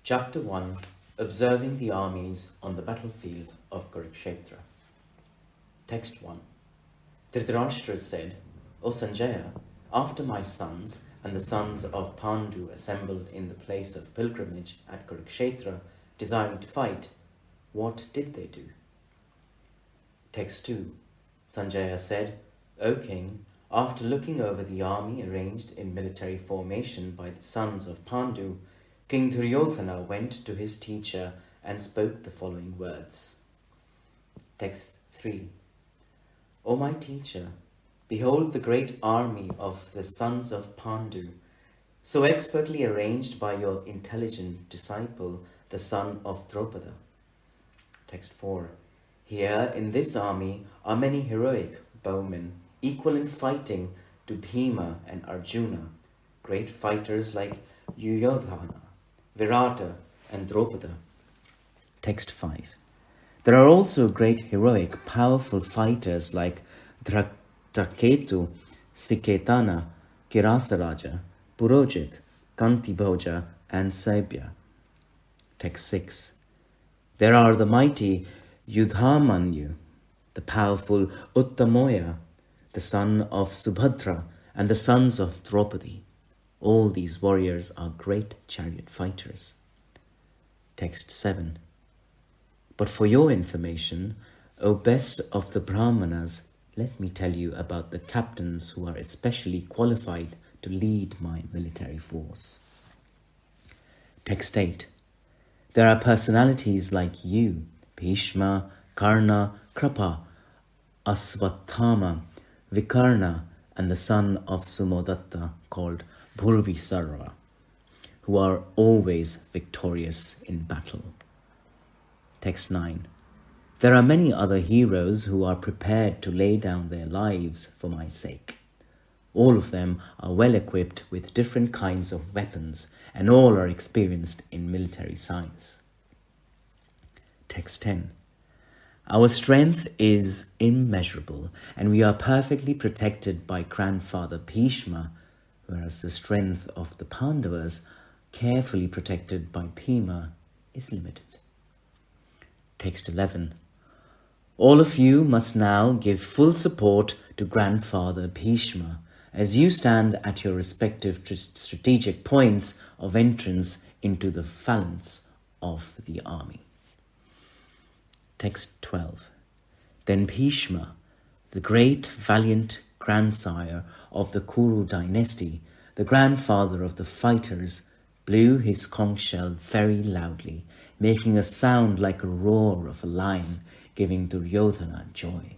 Chapter 1 Observing the Armies on the Battlefield of Kuruksetra. Text 1. Dhritarashtra said, O Sanjaya, after my sons and the sons of Pandu assembled in the place of pilgrimage at Kuruksetra, desiring to fight, what did they do? Text 2. Sanjaya said, O king, after looking over the army arranged in military formation by the sons of Pandu, King Duryodhana went to his teacher and spoke the following words. Text 3. O my teacher, behold the great army of the sons of Pandu, so expertly arranged by your intelligent disciple, the son of Drupada. Text 4. Here in this army are many heroic bowmen, equal in fighting to Bhima and Arjuna, great fighters like Duryodhana, Virata and Drupada. Text 5. There are also great heroic, powerful fighters like Dhraktaketu, Siketana, Kirasaraja, Purojit, Kantibhoja and Saibya. Text 6. There are the mighty Yudhamanyu, the powerful Uttamoya, the son of Subhadra and the sons of Draupadi. All these warriors are great chariot fighters. Text 7. But for your information, O best of the Brahmanas, let me tell you about the captains who are especially qualified to lead my military force. Text 8. There are personalities like you, Bhishma, Karna, Krapa, Asvathama, Vikarna, and the son of Sumodatta called Bhurvisarva, who are always victorious in battle. Text 9. There are many other heroes who are prepared to lay down their lives for my sake. All of them are well equipped with different kinds of weapons, and all are experienced in military science. Text 10. Our strength is immeasurable, and we are perfectly protected by grandfather Bhishma, whereas the strength of the Pandavas, carefully protected by Bhima, is limited. Text 11. All of you must now give full support to grandfather Bhishma as you stand at your respective strategic points of entrance into the phalanx of the army. Text 12. Then Bhishma, the great valiant grandsire of the Kuru dynasty, the grandfather of the fighters, blew his conch shell very loudly, making a sound like a roar of a lion, giving Duryodhana joy.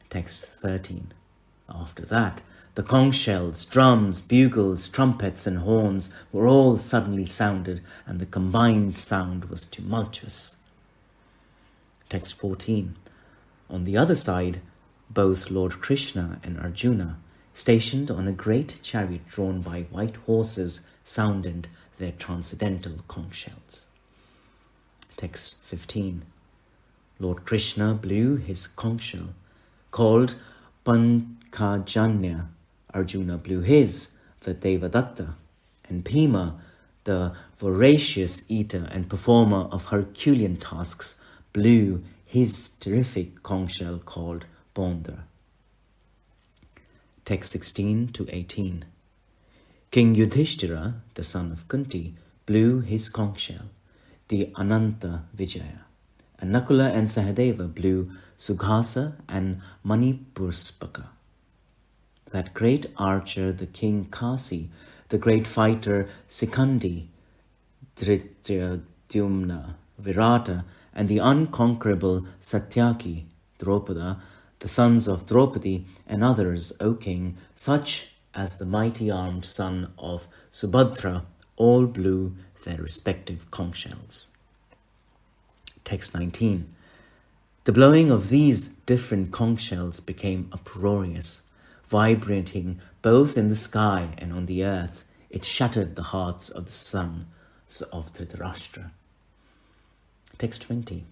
Text 13. After that, the conch shells, drums, bugles, trumpets and horns were all suddenly sounded, and the combined sound was tumultuous. Text 14. On the other side, both Lord Krishna and Arjuna, stationed on a great chariot drawn by white horses, sounded their transcendental conch shells. Text 15. Lord Krishna blew his conch shell, called Pankajanya. Arjuna blew his, the Devadatta, and Bhima, the voracious eater and performer of Herculean tasks, blew his terrific conch shell called Bondra. Text 16 to 18. King Yudhishthira, the son of Kunti, blew his conch shell, the Ananta Vijaya, and Nakula and Sahadeva blew Sughasa and Manipurspaka. That great archer, the king Kasi, the great fighter Sikandi, Dhrityadhyumna, Virata, and the unconquerable Satyaki, Drupada, the sons of Draupadi, and others, O king, such as the mighty armed son of Subhadra, all blew their respective conch shells. Text 19. The blowing of these different conch shells became uproarious, vibrating both in the sky and on the earth. It shattered the hearts of the sons of Dhritarashtra. Text 20.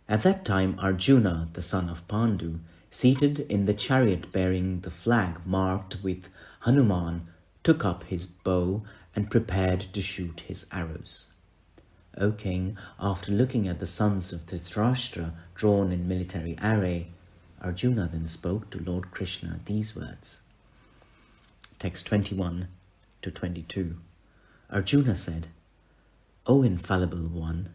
At that time Arjuna, the son of Pandu, seated in the chariot bearing the flag marked with Hanuman, took up his bow and prepared to shoot his arrows. O king, after looking at the sons of Dhritarashtra drawn in military array, Arjuna then spoke to Lord Krishna these words. Text 21 to 22. Arjuna said, O infallible one,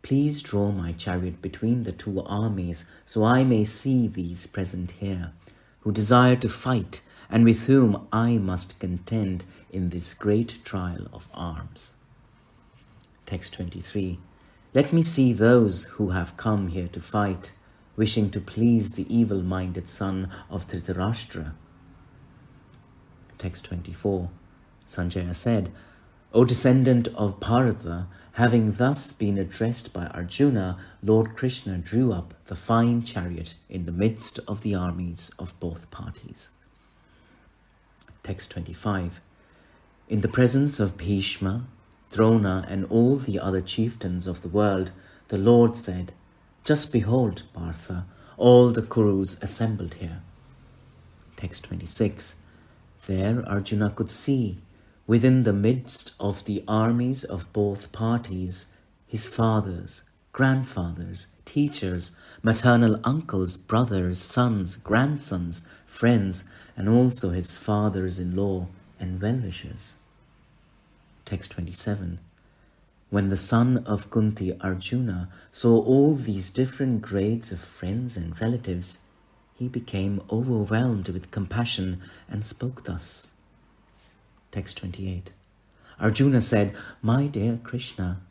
please draw my chariot between the two armies so I may see these present here, who desire to fight and with whom I must contend in this great trial of arms. Text 23. Let me see those who have come here to fight, wishing to please the evil-minded son of Dhritarashtra. Text 24. Sanjaya said, O descendant of Bharata, having thus been addressed by Arjuna, Lord Krishna drew up the fine chariot in the midst of the armies of both parties. Text 25. In the presence of Bhishma, Drona, and all the other chieftains of the world, the Lord said, Just behold, Partha, all the Kurus assembled here. Text 26. There Arjuna could see, within the midst of the armies of both parties, his fathers, grandfathers, teachers, maternal uncles, brothers, sons, grandsons, friends, and also his fathers-in-law and well-wishers. Text 27. When the son of Kunti, Arjuna, saw all these different grades of friends and relatives, he became overwhelmed with compassion and spoke thus. Text 28. Arjuna said, My dear Krishna,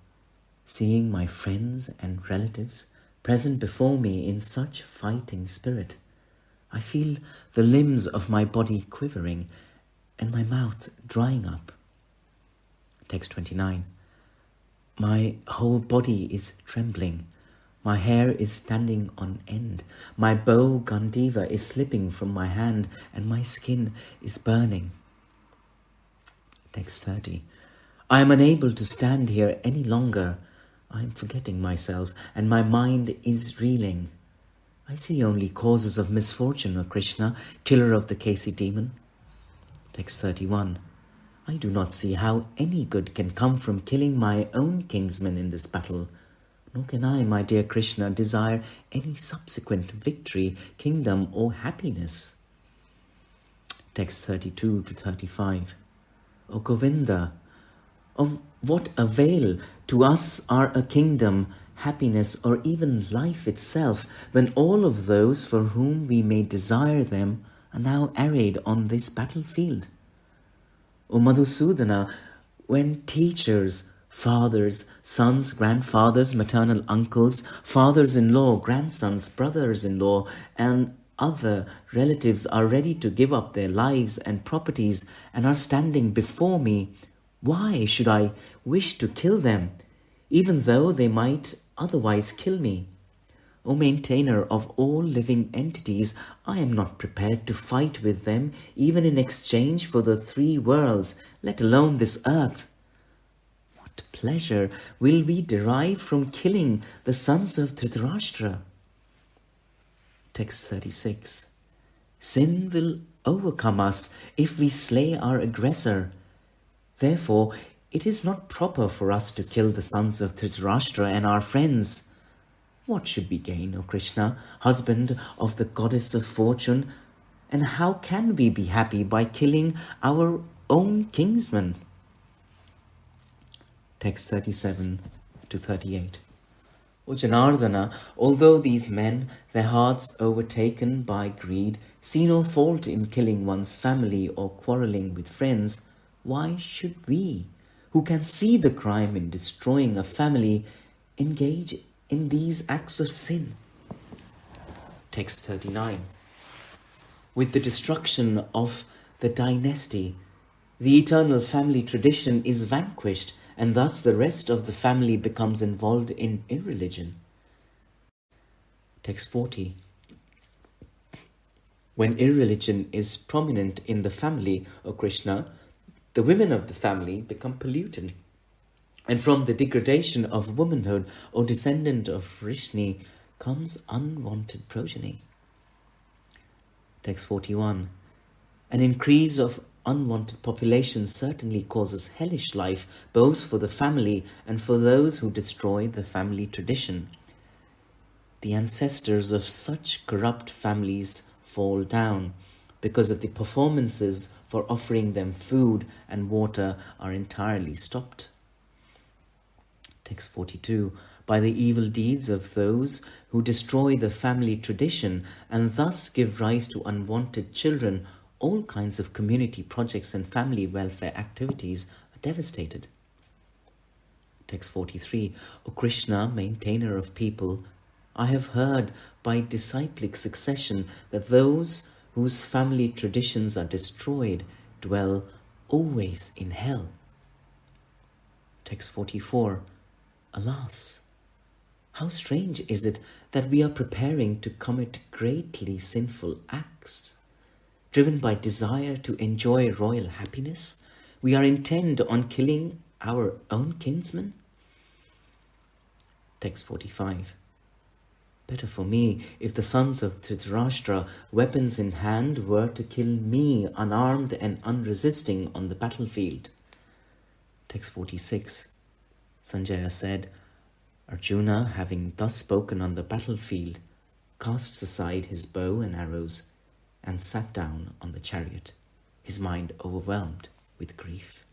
seeing my friends and relatives present before me in such fighting spirit, I feel the limbs of my body quivering and my mouth drying up. Text 29. My whole body is trembling. My hair is standing on end. My bow Gandiva is slipping from my hand and my skin is burning. Text 30. I am unable to stand here any longer. I am forgetting myself and my mind is reeling. I see only causes of misfortune, O Krishna, killer of the Kasi demon. Text 31. I do not see how any good can come from killing my own kinsmen in this battle, nor can I, my dear Krishna, desire any subsequent victory, kingdom, or happiness. Text 32 to 35. O Govinda, of what avail to us are a kingdom, happiness, or even life itself, when all of those for whom we may desire them are now arrayed on this battlefield? O Madhusudana, when teachers, fathers, sons, grandfathers, maternal uncles, fathers-in-law, grandsons, brothers-in-law, and other relatives are ready to give up their lives and properties and are standing before me, why should I wish to kill them, even though they might otherwise kill me? O maintainer of all living entities, I am not prepared to fight with them, even in exchange for the three worlds, let alone this earth. What pleasure will we derive from killing the sons of Dhritarashtra? Text 36. Sin will overcome us if we slay our aggressor. Therefore, it is not proper for us to kill the sons of Dhritarashtra and our friends. What should we gain, O Krishna, husband of the goddess of fortune? And how can we be happy by killing our own kinsmen? Text 37 to 38. O Janardana, although these men, their hearts overtaken by greed, see no fault in killing one's family or quarrelling with friends, why should we, who can see the crime in destroying a family, engage in these acts of sin? Text 39. With the destruction of the dynasty, the eternal family tradition is vanquished, and thus the rest of the family becomes involved in irreligion. Text 40. When irreligion is prominent in the family, O Krishna, the women of the family become polluted. And from the degradation of womanhood, O descendant of Vrishni, comes unwanted progeny. Text 41. An increase of unwanted population certainly causes hellish life, both for the family and for those who destroy the family tradition. The ancestors of such corrupt families fall down because of the performances for offering them food and water are entirely stopped. Text 42. By the evil deeds of those who destroy the family tradition and thus give rise to unwanted children, all kinds of community projects and family welfare activities are devastated. Text 43. O Krishna, maintainer of people, I have heard by disciplic succession that those whose family traditions are destroyed dwell always in hell. Text 44. Alas, how strange is it that we are preparing to commit greatly sinful acts. Driven by desire to enjoy royal happiness, we are intent on killing our own kinsmen. Text 45. Better for me if the sons of Dhritarashtra, weapons in hand, were to kill me unarmed and unresisting on the battlefield. Text 46. Sanjaya said, Arjuna, having thus spoken on the battlefield, casts aside his bow and arrows and sat down on the chariot, his mind overwhelmed with grief.